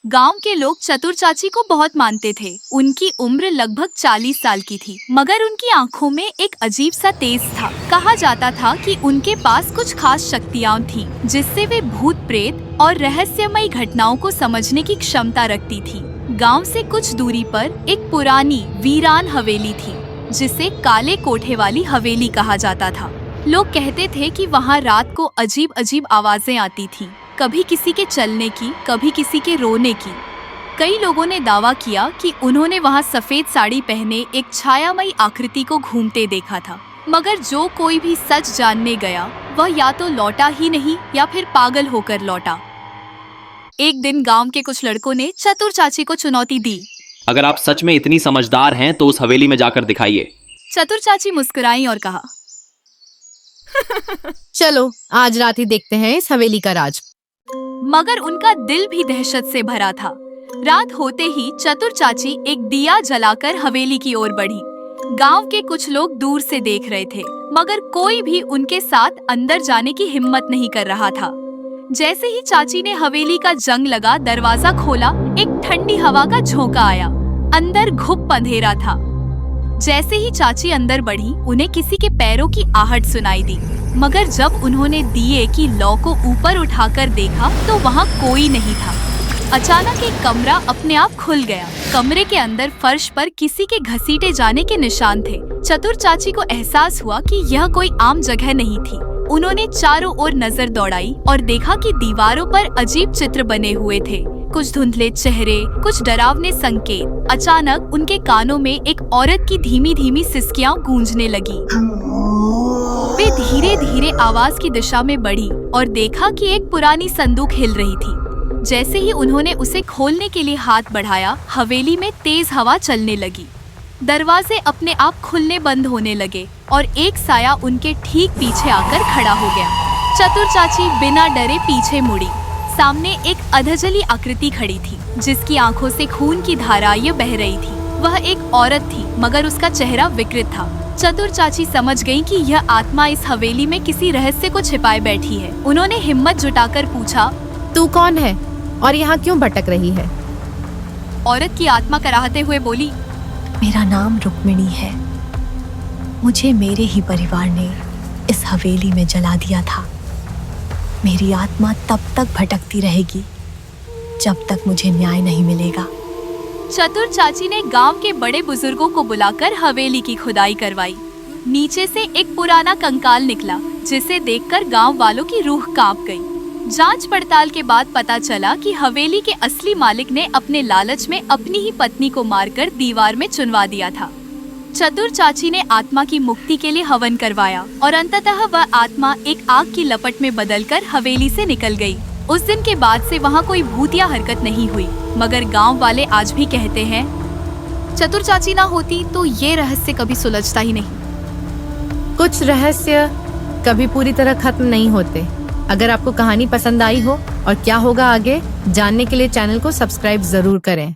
गांव के लोग चतुर चाची को बहुत मानते थे। उनकी उम्र लगभग 40 साल की थी, मगर उनकी आंखों में एक अजीब सा तेज था। कहा जाता था कि उनके पास कुछ खास शक्तियां थीं, जिससे वे भूत प्रेत और रहस्यमयी घटनाओं को समझने की क्षमता रखती थी। गांव से कुछ दूरी पर एक पुरानी वीरान हवेली थी, जिसे काले कोठे वाली हवेली कहा जाता था। लोग कहते थे कि वहाँ रात को अजीब अजीब आवाजें आती थीं, कभी किसी के चलने की, कभी किसी के रोने की। कई लोगों ने दावा किया कि उन्होंने वहाँ सफेद साड़ी पहने एक छायामयी आकृति को घूमते देखा था, मगर जो कोई भी सच जानने गया वह या तो लौटा ही नहीं या फिर पागल होकर लौटा। एक दिन गांव के कुछ लड़कों ने चतुर चाची को चुनौती दी। अगर आप सच में इतनी समझदार हैं तो उस हवेली में जाकर दिखाइए। चतुर चाची मुस्कुराई और कहा, चलो आज रात ही देखते हैं इस हवेली का राज। मगर उनका दिल भी दहशत से भरा था। रात होते ही चतुर चाची एक दिया जलाकर हवेली की ओर बढ़ी। गांव के कुछ लोग दूर से देख रहे थे, मगर कोई भी उनके साथ अंदर जाने की हिम्मत नहीं कर रहा था। जैसे ही चाची ने हवेली का जंग लगा दरवाजा खोला, एक ठंडी हवा का झोंका आया। अंदर घुप अंधेरा था। जैसे ही चाची अंदर बढ़ी, उन्हें किसी के पैरों की आहट सुनाई दी, मगर जब उन्होंने दिए की लौ को ऊपर उठाकर देखा तो वहाँ कोई नहीं था। अचानक एक कमरा अपने आप खुल गया। कमरे के अंदर फर्श पर किसी के घसीटे जाने के निशान थे। चतुर चाची को एहसास हुआ कि यह कोई आम जगह नहीं थी। उन्होंने चारों ओर नजर दौड़ाई और देखा कि दीवारों पर अजीब चित्र बने हुए थे, कुछ धुंधले चेहरे, कुछ डरावने संकेत। अचानक उनके कानों में एक औरत की धीमी धीमी सिसकियां गूंजने लगी। वे धीरे धीरे आवाज की दिशा में बढ़ी और देखा कि एक पुरानी संदूक हिल रही थी। जैसे ही उन्होंने उसे खोलने के लिए हाथ बढ़ाया, हवेली में तेज हवा चलने लगी। दरवाजे अपने आप खुलने बंद होने लगे और एक साया उनके ठीक पीछे आकर खड़ा हो गया। चतुर चाची बिना डरे पीछे मुड़ी। सामने एक अधजली आकृति खड़ी थी, जिसकी आंखों से खून की धाराएं बह रही थी। वह एक औरत थी, मगर उसका चेहरा विकृत था। चतुर चाची समझ गईं कि यह आत्मा इस हवेली में किसी रहस्य को छिपाए बैठी है। उन्होंने हिम्मत जुटाकर पूछा, तू कौन है और यहाँ क्यों भटक रही है? औरत की आत्मा कराहते हुए बोली, मेरा नाम रुक्मिणी है। मुझे मेरे ही परिवार ने इस हवेली में जला दिया था। मेरी आत्मा तब तक भटकती रहेगी जब तक मुझे न्याय नहीं मिलेगा। चतुर चाची ने गांव के बड़े बुजुर्गों को बुलाकर हवेली की खुदाई करवाई। नीचे से एक पुराना कंकाल निकला, जिसे देखकर गांव वालों की रूह कांप गई। जांच पड़ताल के बाद पता चला कि हवेली के असली मालिक ने अपने लालच में अपनी ही पत्नी को मारकर दीवार में चुनवा दिया था। चतुर चाची ने आत्मा की मुक्ति के लिए हवन करवाया और अंततः वह आत्मा एक आग की लपट में बदलकर हवेली से निकल गई। उस दिन के बाद से वहाँ कोई भूतिया हरकत नहीं हुई, मगर गांव वाले आज भी कहते हैं, चतुर चाची ना होती तो ये रहस्य कभी सुलझता ही नहीं। कुछ रहस्य कभी पूरी तरह खत्म नहीं होते। अगर आपको कहानी पसंद आई हो और क्या होगा आगे जानने के लिए चैनल को सब्सक्राइब जरूर करें।